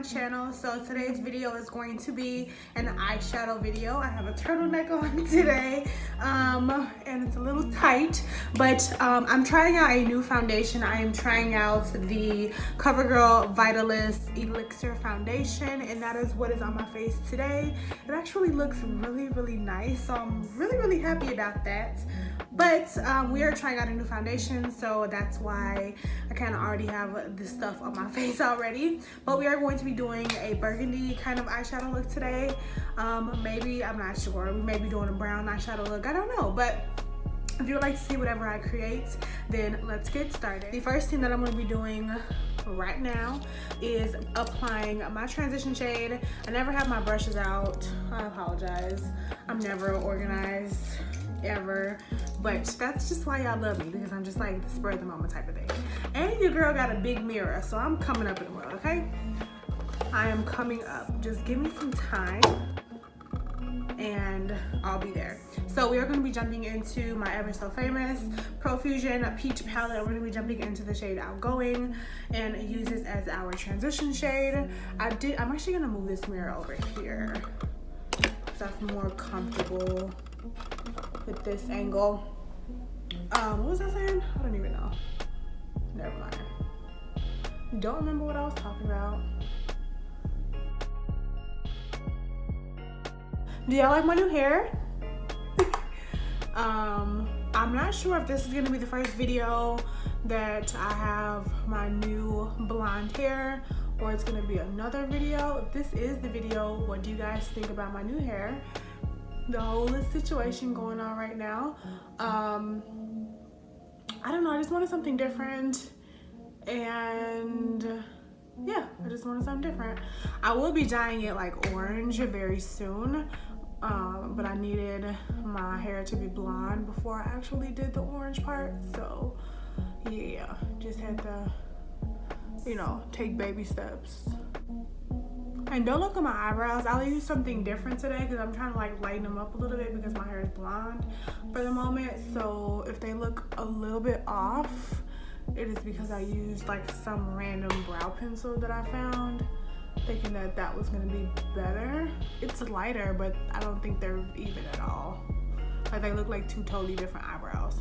channel. So today's video is going to be an eyeshadow video. I have a turtleneck on today and it's a little tight, but I'm trying out a new foundation. I am trying out the CoverGirl Vitalist Elixir foundation, and that is what is on my face today. It actually looks really nice, so I'm really happy about that. But we are trying out a new foundation, so that's why I kind of already have this stuff on my face already. But we are going to be doing a burgundy kind of eyeshadow look today. Maybe, I'm not sure, we may be doing a brown eyeshadow look, I don't know. But if you would like to see whatever I create, then let's get started. The first thing that I'm going to be doing right now is applying my transition shade. I never have my brushes out. I apologize. I'm never organized ever, but that's just why y'all love me, because I'm just like the spur of the moment type of thing. And your girl got a big mirror, so I'm coming up in the world, okay? I am coming up. Just give me some time and I'll be there. So we are going to be jumping into my ever so famous Profusion Peach palette. We're going to be jumping into the shade Outgoing and use this as our transition shade. I'm actually going to move this mirror over here so I'm more comfortable with this angle. What was I saying? I don't even know. Never mind. Don't remember what I was talking about. Do y'all like my new hair? I'm not sure if this is gonna be the first video that I have my new blonde hair, or it's gonna be another video. If this is the video, what do you guys think about my new hair? The whole situation going on right now. I don't know, I just wanted something different, and yeah, I just wanted something different. I will be dyeing it like orange very soon, but I needed my hair to be blonde before I actually did the orange part, so yeah, just had to, you know, take baby steps. And don't look at my eyebrows. I'll use something different today because I'm trying to like lighten them up a little bit because my hair is blonde for the moment. So if they look a little bit off, it is because I used like some random brow pencil that I found, thinking that that was gonna be better. It's lighter, but I don't think they're even at all. Like they look like two totally different eyebrows.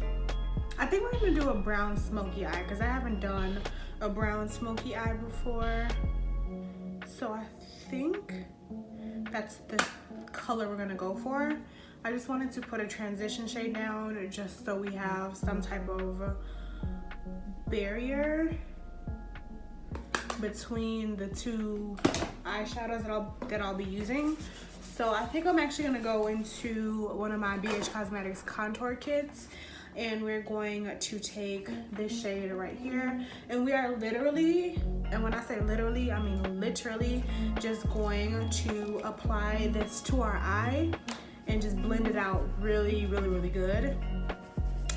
I think we're gonna do a brown smoky eye because I haven't done a brown smoky eye before. So I think that's the color we're gonna go for. I just wanted to put a transition shade down just so we have some type of barrier between the two eyeshadows that I'll be using. So I think I'm actually gonna go into one of my BH Cosmetics contour kits, and we're going to take this shade right here, and we are literally, and when I say literally, I mean literally, just going to apply this to our eye and just blend it out really good.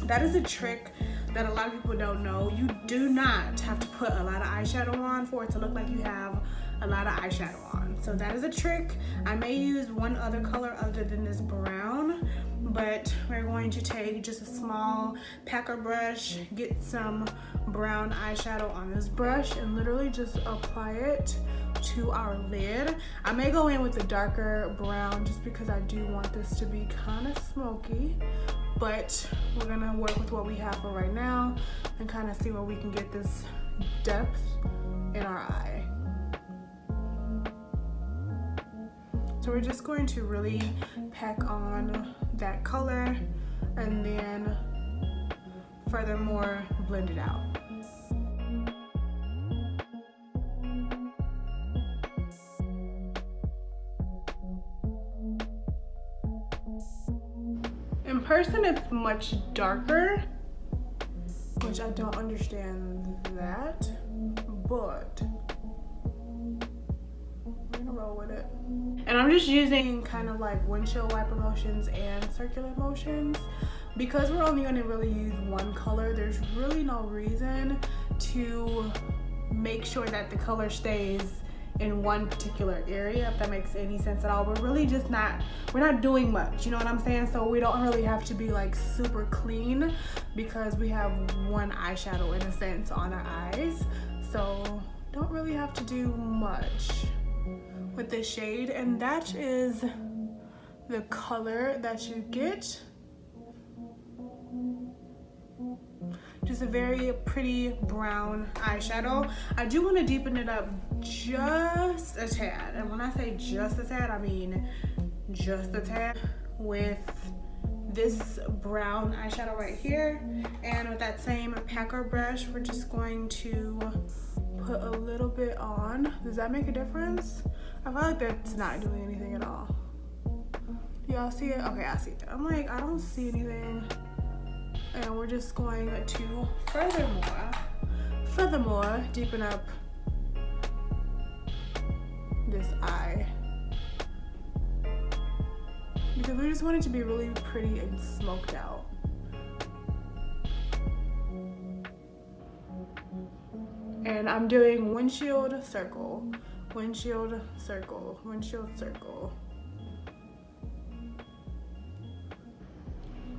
That is a trick that a lot of people don't know. You do not have to put a lot of eyeshadow on for it to look like you have a lot of eyeshadow on. So that is a trick. I may use one other color other than this brown, but we're going to take just a small packer brush, get some brown eyeshadow on this brush, and literally just apply it to our lid. I may go in with a darker brown just because I do want this to be kind of smoky, but we're gonna work with what we have for right now and kind of see where we can get this depth in our eye. So we're just going to really pack on that color and then furthermore blend it out. In person it's much darker, which I don't understand that, but we're gonna roll with it. And I'm just using kind of like windshield wiper motions and circular motions. Because we're only gonna really use one color, there's really no reason to make sure that the color stays in one particular area, if that makes any sense at all. We're really just we're not doing much, you know what I'm saying? So we don't really have to be like super clean because we have one eyeshadow in a sense on our eyes. So don't really have to do much. with this shade, and that is the color that you get. Just a very pretty brown eyeshadow. I do want to deepen it up just a tad, and when I say just a tad, I mean just a tad, with this brown eyeshadow right here. And with that same packer brush, we're just going to put a little bit on. Does that make a difference? I feel like that's not doing anything at all. Do y'all see it? Okay, I see it. I'm like, I don't see anything. And we're just going to furthermore deepen up this eye, because we just want it to be really pretty and smoked out. And I'm doing windshield circle, windshield circle, windshield circle.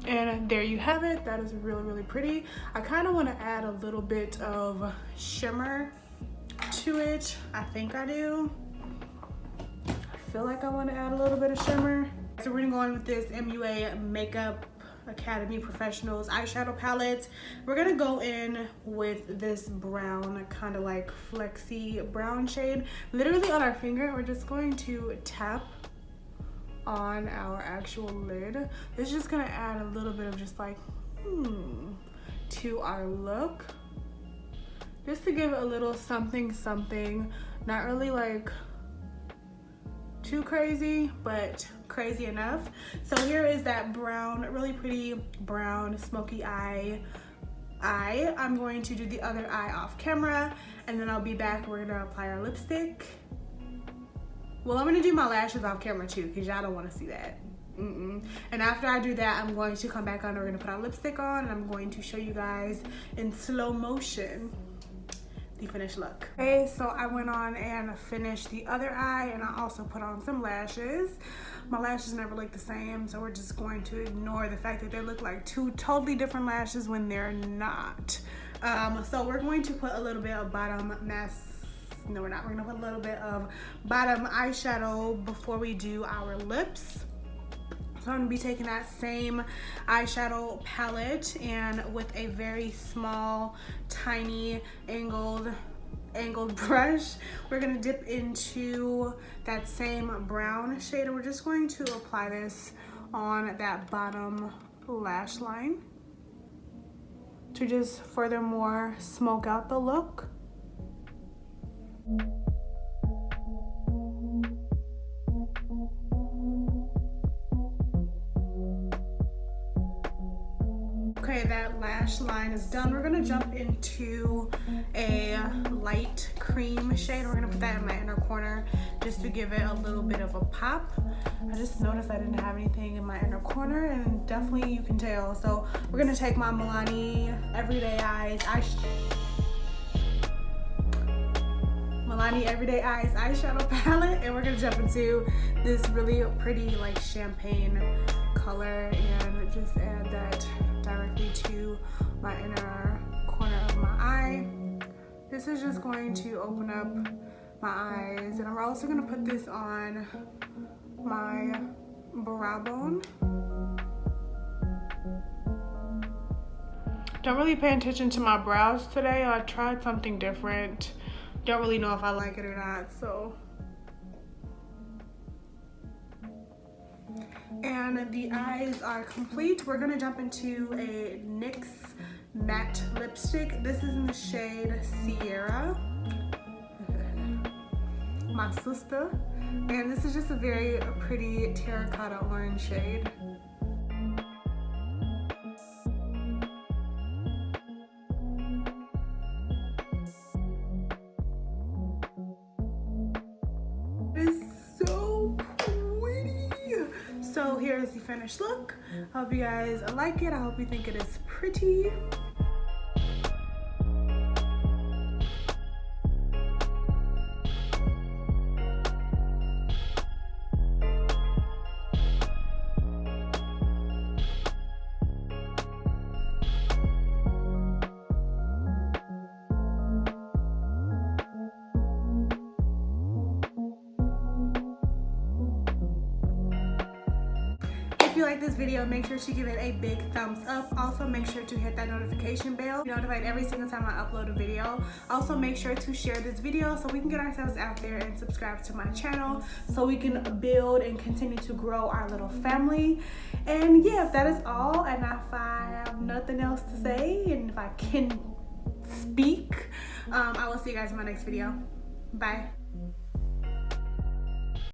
And there you have it. That is really, really pretty. I kind of want to add a little bit of shimmer to it. I think I do. I feel like I want to add a little bit of shimmer. So we're gonna go in with this MUA Makeup Academy Professionals eyeshadow palette. We're gonna go in with this brown, kind of like flexy brown shade. Literally on our finger, we're just going to tap on our actual lid. This is just gonna add a little bit of just like to our look, just to give it a little something something. Not really like too crazy, but crazy enough. So here is that brown, really pretty brown smoky eye. I'm going to do the other eye off camera, and then I'll be back. We're gonna apply our lipstick. Well, I'm gonna do my lashes off camera too, because y'all don't want to see that. And after I do that, I'm going to come back on. We're gonna put our lipstick on, and I'm going to show you guys in slow motion the finished look. Okay, so I went on and finished the other eye, and I also put on some lashes. My lashes never look the same, so we're just going to ignore the fact that they look like two totally different lashes when they're not. So we're going to put a little bit of bottom no, we're not. We're gonna put a little bit of bottom eyeshadow before we do our lips. So I'm gonna be taking that same eyeshadow palette, and with a very small, tiny, angled brush, we're gonna dip into that same brown shade, and we're just going to apply this on that bottom lash line to just furthermore smoke out the look. Okay, that lash line is done. We're gonna jump into a light cream shade. We're gonna put that in my inner corner just to give it a little bit of a pop. I just noticed I didn't have anything in my inner corner, and definitely you can tell. So we're gonna take my Milani Everyday Eyes eyeshadow palette, and we're gonna jump into this really pretty like champagne color and just add that directly to my inner corner of my eye. This is just going to open up my eyes, and I'm also gonna put this on my brow bone. Don't really pay attention to my brows today. I tried something different. Don't really know if I like it or not, so. And the eyes are complete. We're gonna jump into a NYX matte lipstick. This is in the shade Sierra, my sister. And this is just a very pretty terracotta orange shade. So here's the finished look. I hope you guys like it. I hope you think it is pretty. you like this video, make sure to give it a big thumbs up. Also, make sure to hit that notification bell. Be notified every single time I upload a video. Also, make sure to share this video so we can get ourselves out there, and subscribe to my channel so we can build and continue to grow our little family. And yeah, if that is all, and if I have nothing else to say, and if I can speak, I will see you guys in my next video. Bye.